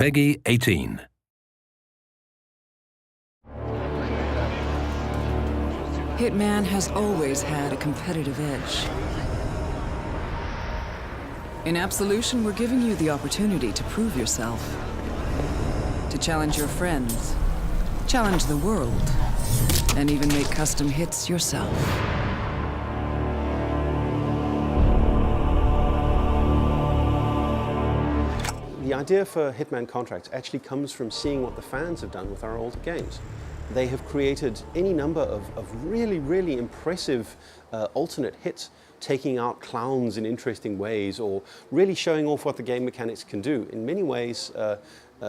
Peggy 18. Hitman has always had a competitive edge. In Absolution, we're giving you the opportunity to prove yourself, to challenge your friends, challenge the world, and even make custom hits yourself. The idea for Hitman Contracts actually comes from seeing what the fans have done with our older games. They have created any number of really impressive alternate hits, taking out clowns in interesting ways or really showing off what the game mechanics can do. In many ways,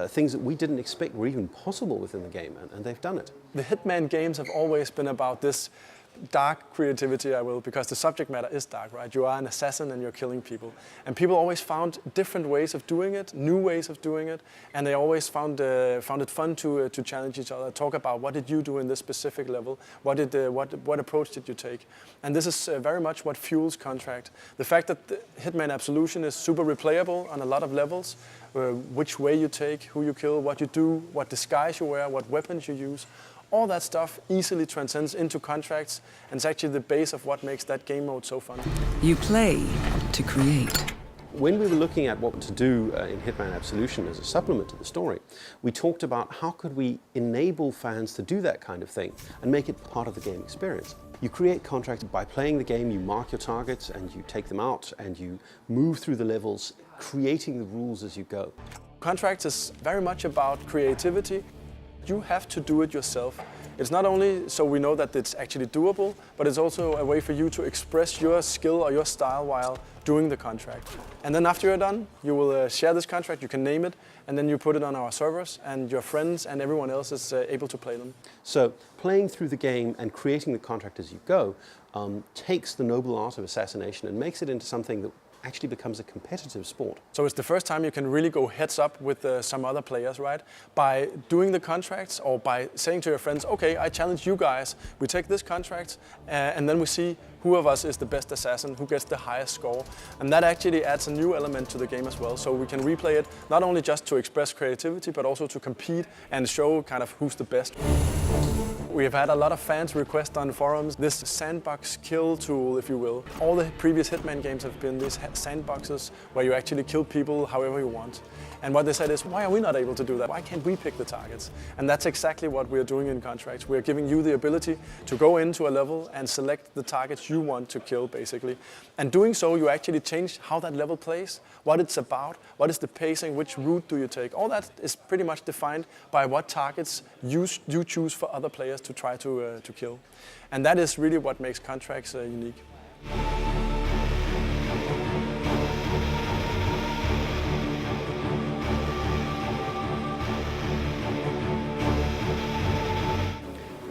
things that we didn't expect were even possible within the game, and they've done it. The Hitman games have always been about this dark creativity, because the subject matter is dark, right? You are an assassin and you're killing people. And people always found different ways of doing it, new ways of doing it, and they always found it fun to challenge each other, talk about what did you do in this specific level, what approach did you take. And this is very much what fuels Contract. The fact that the Hitman Absolution is super replayable on a lot of levels, which way you take, who you kill, what you do, what disguise you wear, what weapons you use, all that stuff easily transcends into Contracts, and it's actually the base of what makes that game mode so fun. You play to create. When we were looking at what to do in Hitman Absolution as a supplement to the story, we talked about how could we enable fans to do that kind of thing and make it part of the game experience. You create Contracts by playing the game, you mark your targets and you take them out and you move through the levels, creating the rules as you go. Contracts is very much about creativity. You have to do it yourself. It's not only so we know that it's actually doable, but it's also a way for you to express your skill or your style while doing the contract. And then after you're done, you will share this contract, you can name it, and then you put it on our servers, and your friends and everyone else is able to play them. So playing through the game and creating the contract as you go takes the noble art of assassination and makes it into something that actually becomes a competitive sport. So it's the first time you can really go heads up with some other players, right? By doing the contracts or by saying to your friends, okay, I challenge you guys, we take this contract and then we see who of us is the best assassin, who gets the highest score. And that actually adds a new element to the game as well. So we can replay it not only just to express creativity, but also to compete and show kind of who's the best. We have had a lot of fans request on forums this sandbox kill tool, if you will. All the previous Hitman games have been these sandboxes where you actually kill people however you want. And what they said is, why are we not able to do that? Why can't we pick the targets? And that's exactly what we're doing in Contracts. We're giving you the ability to go into a level and select the targets you want to kill, basically. And doing so, you actually change how that level plays, what it's about, what is the pacing, which route do you take. All that is pretty much defined by what targets you choose for other players to try to kill. And that is really what makes Contracts unique.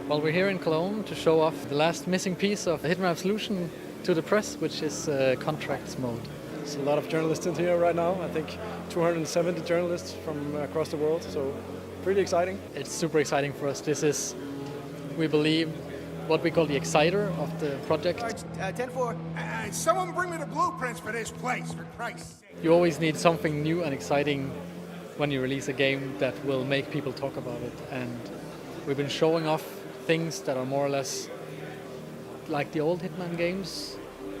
Well, we're here in Cologne to show off the last missing piece of Hitman Absolution to the press, which is Contracts mode. There's a lot of journalists in here right now. I think 270 journalists from across the world, so pretty exciting. It's super exciting for us. This is, we believe, what we call the exciter of the project. 10-4. Someone bring me the blueprints for this place, for Christ's sake. You always need something new and exciting when you release a game that will make people talk about it. And we've been showing off things that are more or less like the old Hitman games,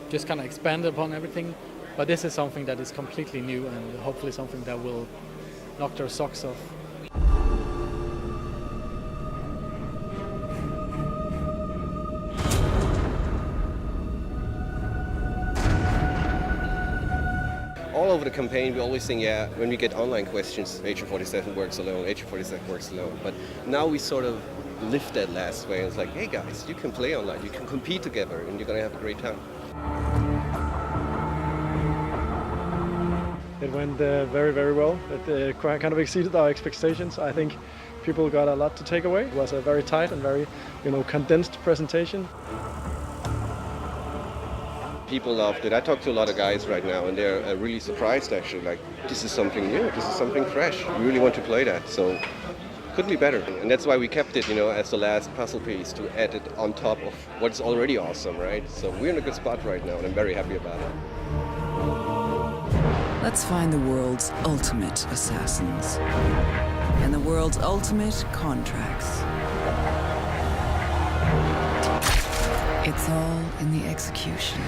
just kind of expanded upon everything. But this is something that is completely new and hopefully something that will knock their socks off. All over the campaign, we always think, yeah, when we get online questions, Agent 47 works alone, Agent 47 works alone. But now we sort of lift that last way. It's like, hey guys, you can play online, you can compete together, and you're going to have a great time. It went very well. It kind of exceeded our expectations. I think people got a lot to take away. It was a very tight and very, condensed presentation. People loved it. I talked to a lot of guys right now, and they're really surprised actually. Like, this is something new, this is something fresh. We really want to play that, so couldn't be better. And that's why we kept it, as the last puzzle piece to add it on top of what's already awesome, right? So we're in a good spot right now, and I'm very happy about it. Let's find the world's ultimate assassins and the world's ultimate contracts. It's all in the execution.